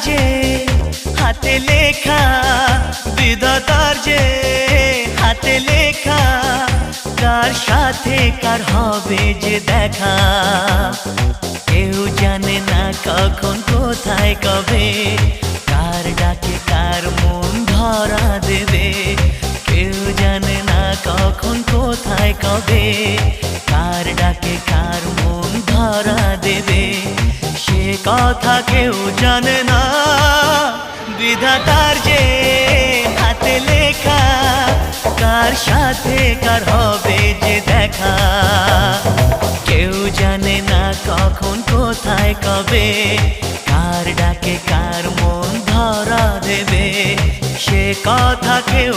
যে হাতে লেখা, বিধাতার যে হাতে লেখা, কার সাথে কার হবে যে দেখা। কেউ জানে না কখন কোথায় কবে, কার ডাকে কার মন ধরা দেবে। কেউ জানে না কখন কোথায় কবে, কার ডাকে কার মন ধরা দেবে। সে কথা কেউ জানে না, বিধাতার যে হাতে লেখা, কার সাথে কার হবে যে দেখা। কেউ জানে না কখন কোথায় কবে, কার ডাকে কার মন ধরা দেবে। সে কথা কেউ